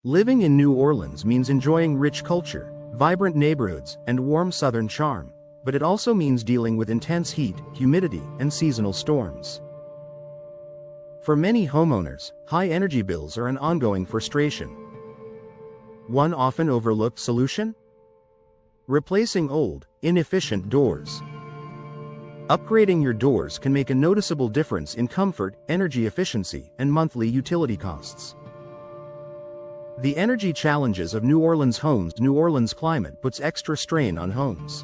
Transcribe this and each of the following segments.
Living in New Orleans means enjoying rich culture, vibrant neighborhoods, and warm southern charm, but it also means dealing with intense heat, humidity, and seasonal storms. For many homeowners, high energy bills are an ongoing frustration. One often overlooked solution? Replacing old, inefficient doors. Upgrading your doors can make a noticeable difference in comfort, energy efficiency, and monthly utility costs. The energy challenges of New Orleans homes. New Orleans climate puts extra strain on homes.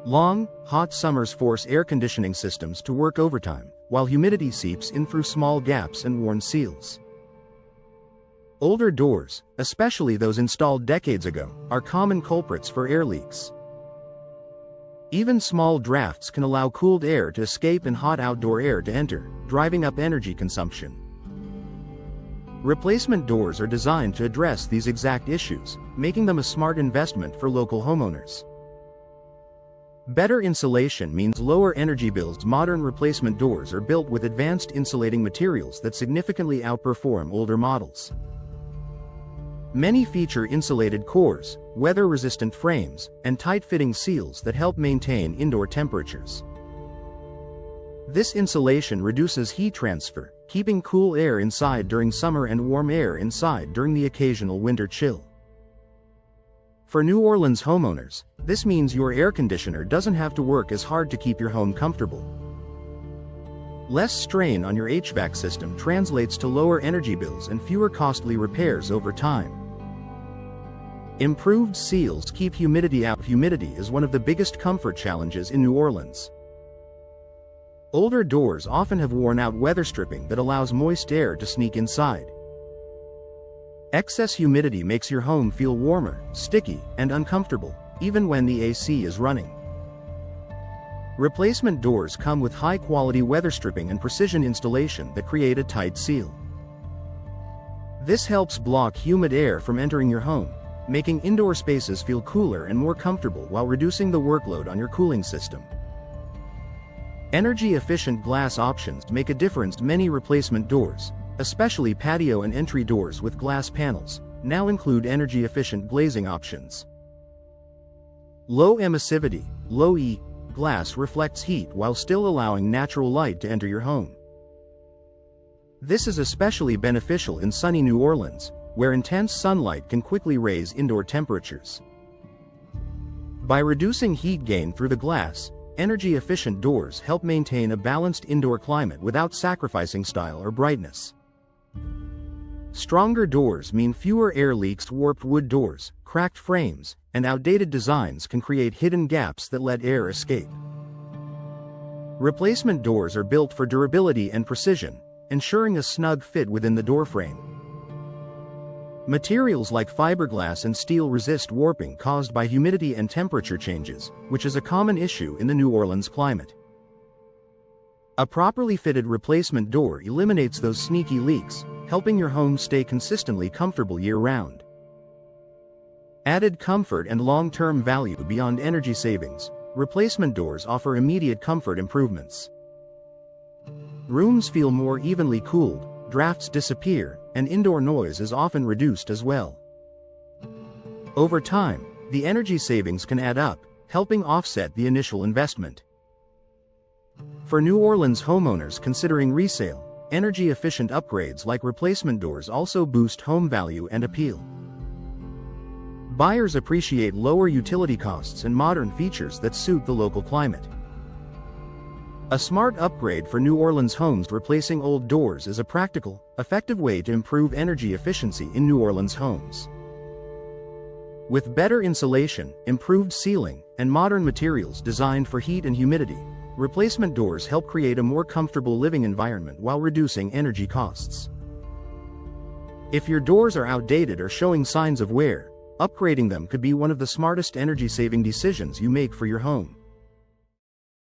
Long, hot summers force air conditioning systems to work overtime, while humidity seeps in through small gaps and worn seals. Older doors, especially those installed decades ago, are common culprits for air leaks. Even small drafts can allow cooled air to escape and hot outdoor air to enter, driving up energy consumption. Replacement doors are designed to address these exact issues, making them a smart investment for local homeowners. Better insulation means lower energy bills. Modern replacement doors are built with advanced insulating materials that significantly outperform older models. Many feature insulated cores, weather-resistant frames, and tight-fitting seals that help maintain indoor temperatures. This insulation reduces heat transfer, keeping cool air inside during summer and warm air inside during the occasional winter chill. For New Orleans homeowners, this means your air conditioner doesn't have to work as hard to keep your home comfortable. Less strain on your HVAC system translates to lower energy bills and fewer costly repairs over time. Improved seals keep humidity out. Humidity is one of the biggest comfort challenges in New Orleans. Older doors often have worn-out weather stripping that allows moist air to sneak inside. Excess humidity makes your home feel warmer, sticky, and uncomfortable, even when the AC is running. Replacement doors come with high-quality weather stripping and precision installation that create a tight seal. This helps block humid air from entering your home, making indoor spaces feel cooler and more comfortable while reducing the workload on your cooling system. Energy-efficient glass options make a difference. Many replacement doors, especially patio and entry doors with glass panels, now include energy-efficient glazing options. Low emissivity, low E, glass reflects heat while still allowing natural light to enter your home. This is especially beneficial in sunny New Orleans, where intense sunlight can quickly raise indoor temperatures. By reducing heat gain through the glass, energy-efficient doors help maintain a balanced indoor climate without sacrificing style or brightness. Stronger doors mean fewer air leaks. Warped wood doors, cracked frames, and outdated designs can create hidden gaps that let air escape. Replacement doors are built for durability and precision, ensuring a snug fit within the doorframe. Materials like fiberglass and steel resist warping caused by humidity and temperature changes, which is a common issue in the New Orleans climate. A properly fitted replacement door eliminates those sneaky leaks, helping your home stay consistently comfortable year-round. Added comfort and long-term value beyond energy savings, replacement doors offer immediate comfort improvements. Rooms feel more evenly cooled, drafts disappear, and indoor noise is often reduced as well. Over time, the energy savings can add up, helping offset the initial investment. For New Orleans homeowners considering resale, energy-efficient upgrades like replacement doors also boost home value and appeal. Buyers appreciate lower utility costs and modern features that suit the local climate. A smart upgrade for New Orleans homes. Replacing old doors is a practical, effective way to improve energy efficiency in New Orleans homes. With better insulation, improved sealing, and modern materials designed for heat and humidity, replacement doors help create a more comfortable living environment while reducing energy costs. If your doors are outdated or showing signs of wear, upgrading them could be one of the smartest energy-saving decisions you make for your home.